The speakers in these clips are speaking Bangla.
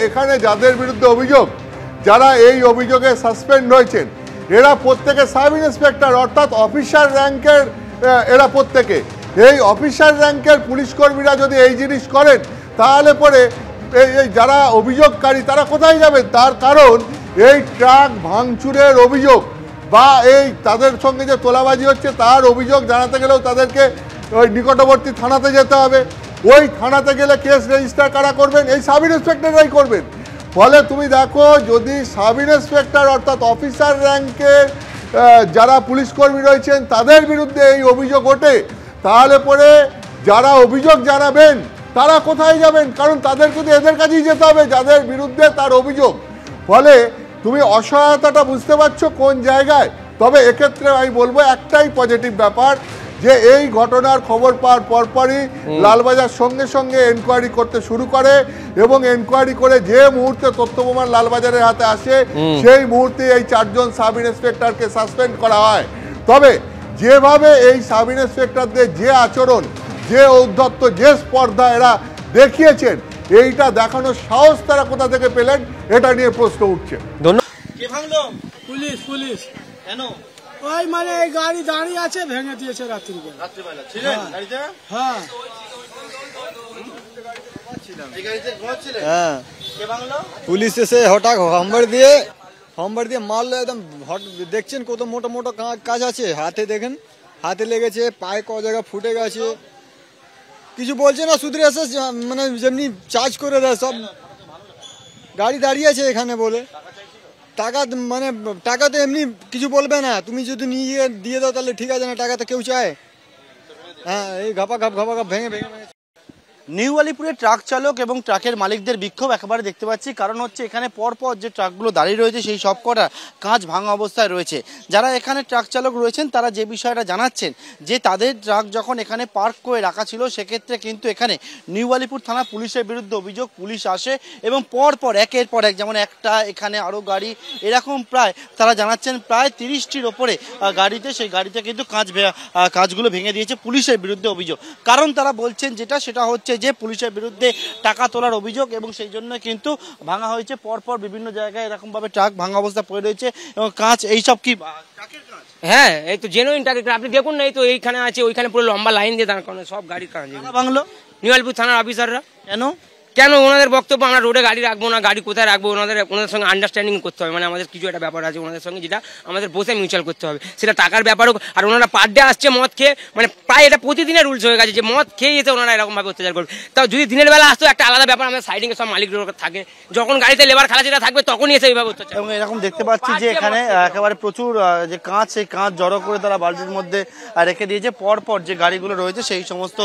এখানে যাদের বিরুদ্ধে অভিযোগ, যারা এই অভিযোগে সাসপেন্ড হয়েছেন, এরা প্রত্যেকে সাব ইন্সপেক্টর অর্থাৎ অফিসার র্যাঙ্কের। এরা প্রত্যেকে এই অফিসার র্যাঙ্কের পুলিশ কর্মীরা যদি এই জিনিস করেন, তাহলে পরে এই যারা অভিযোগকারী তারা কোথায় যাবেন? তার কারণ এই ট্রাক ভাঙচুরের অভিযোগ বা এই তাদের সঙ্গে যে তোলাবাজি হচ্ছে তার অভিযোগ জানাতে গেলেও তাদেরকে ওই নিকটবর্তী থানাতে যেতে হবে। ওই থানাতে গেলে কেস রেজিস্টার কারা করবেন? এই সাব ইন্সপেক্টররাই করবেন। ফলে তুমি দেখো, যদি সাব ইন্সপেক্টর অর্থাৎ অফিসার র্যাঙ্কের যারা পুলিশ কর্মী রয়েছেন তাদের বিরুদ্ধে এই অভিযোগ ওঠে, তাহলে পরে যারা অভিযোগ জানাবেন তারা কোথায় যাবেন? কারণ তাদের কিন্তু এদের কাছেই যেতে হবে যাদের বিরুদ্ধে তার অভিযোগ। ফলে তুমি অসহায়তাটা বুঝতে পারছো কোন জায়গায়। তবে এক্ষেত্রে আমি বলবো একটাই পজিটিভ ব্যাপার, যে এই ঘটনার খবর পাওয়ার পরপরই লালবাজার সঙ্গে সঙ্গে এনকোয়ারি করতে শুরু করে এবং এনকোয়ারি করে যে মুহূর্তে তথ্য প্রমাণ লালবাজারের হাতে আসে সেই মুহূর্তে এই 4 জন সাব ইন্সপেক্টরকে সাসপেন্ড করা হয়। তবে যেভাবে এই সাব ইন্সপেক্টরদের যে আচরণ, যে ঔদ্ধত্য, যে স্পর্ধা এরা দেখিয়েছেন, এইটা দেখানোর সাহস তারা কোথা থেকে পেলেন, এটা নিয়ে প্রশ্ন উঠছে। পুলিশ পুলিশ কেন? ওই মানে এই গাড়ি দাঁড়িয়ে আছে, ভেঙে দিয়েছে রাত্রিবেলা। ছিলেন গাড়িতে? হ্যাঁ। হ্যাঁ, পুলিশ এসে হঠাৎ হাম্বার দিয়ে মারলো একদম। দেখছেন কত মোটা মোটা কাজ আছে হাতে, দেখেন হাতে লেগেছে, পায়ে ক জায়গা ফুটে গেছে। কিছু বলছে না, শুধু এসে মানে যেমনি চার্জ করে দেয় সব। গাড়ি দাঁড়িয়ে আছে এখানে বলে টাকা, মানে টাকা তো এমনি কিছু বলবে না। তুমি যদি নিয়ে দিয়ে দাও তাহলে ঠিক আছে, না টাকা তো কেউ চায়? হ্যাঁ, এই ঘাপা ঘাপ ভেঙে নিউ আলিপুরে ট্রাক চালক এবং ট্রাকের মালিকদের বিক্ষোভ একেবারে দেখতে পাচ্ছি। কারণ হচ্ছে এখানে পরপর যে ট্রাকগুলো দাঁড়িয়ে রয়েছে সেই সব কটা কাঁচ ভাঙা অবস্থায় রয়েছে। যারা এখানে ট্রাক চালক রয়েছেন তারা যে বিষয়টা জানাচ্ছেন, যে তাদের ট্রাক যখন এখানে পার্ক করে রাখা ছিল, সেক্ষেত্রে কিন্তু এখানে নিউ আলিপুর থানা পুলিশের বিরুদ্ধে অভিযোগ, পুলিশ আসে এবং পরপর একের পর এক, যেমন একটা এখানে আরও গাড়ি, এরকম প্রায় তারা জানাচ্ছেন প্রায় 30টির ওপরে গাড়িতে, সেই গাড়িতে কিন্তু কাঁচগুলো ভেঙে দিয়েছে। পুলিশের বিরুদ্ধে অভিযোগ, কারণ তারা বলছেন সেটা হচ্ছে যে পুলিশের বিরুদ্ধে টাকা তোলার অভিযোগ এবং সেই জন্য কিন্তু ভাঙা হয়েছে। পরপর বিভিন্ন জায়গায় এরকম ভাবে ট্রাক ভাঙা অবস্থা পড়ে রয়েছে এবং কাঁচ এইসব কি ট্রাকের কাঁচ? হ্যাঁ, এই তো জেনুইন ট্রাকের। আপনি দেখুন না, এই তো এইখানে আছে, ওইখানে পুরো লম্বা লাইন দিয়ে দাঁড় করানো সব গাড়ির কাঁচ। বাংলো নিউ আলিপুর থানার অফিসাররা। কেন ওনাদের বক্তব্য, আমরা রোডে গাড়ি রাখবো না, গাড়ি কোথায় রাখবো, ওনাদের সঙ্গে আন্ডারস্ট্যান্ডিং করতে হবে। মানে আমাদের কিছু একটা ব্যাপার আছে ওনাদের সঙ্গে, যেটা আমাদের বসে মিউচুয়াল করতে হবে, সেটা টাকার ব্যাপার হোক। আর ওনারা পার ডে আসছে মদ খেয়ে, মানে প্রায় এটা প্রতিদিনের রুলস হয়ে গেছে যে মদ খেয়ে যেতে ওনারা এরকমভাবে অত্যাচার করবে। তাও যদি দিনের বেলা আসতো একটা আলাদা ব্যাপার, আমাদের সাইডিং সব মালিক থাকে, যখন গাড়িতে লেবার খালাসিরা থাকবে তখনই এসে এইভাবে অত্যাচার। এবং এরকম দেখতে পাচ্ছি যে এখানে একেবারে প্রচুর যে কাঁচ, সেই কাঁচ জড়ো করে তারা বালতির মধ্যে রেখে দিয়েছে। পরপর যে গাড়িগুলো রয়েছে সেই সমস্ত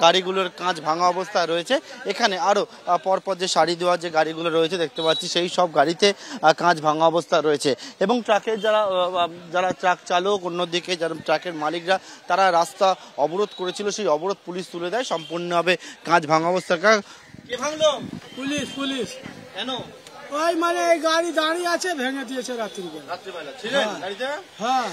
গাড়িগুলোর কাঁচ ভাঙা অবস্থায় রয়েছে। এখানে আরও পরপর যে শাড়ি দেওয়া যে গাড়িগুলো রয়েছে দেখতে পাচ্ছি, সেই সব গাড়িতে কাঁচ ভাঙা অবস্থা রয়েছে। এবং ট্রাকের যারা ট্রাক চালক, অন্যদিকে যারা ট্রাকের মালিকরা, তারা রাস্তা অবরোধ করেছিল, সেই অবরোধ পুলিশ তুলে দেয় সম্পূর্ণভাবে কাঁচ ভাঙা অবস্থা। কে ভাঙলো? পুলিশ পুলিশ কেন? ওই মানে এই গাড়ি দাঁড়িয়ে আছে, ভেঙে দিয়েছে রাত্রিবেলা। ছিলেন গাড়িতে? হ্যাঁ।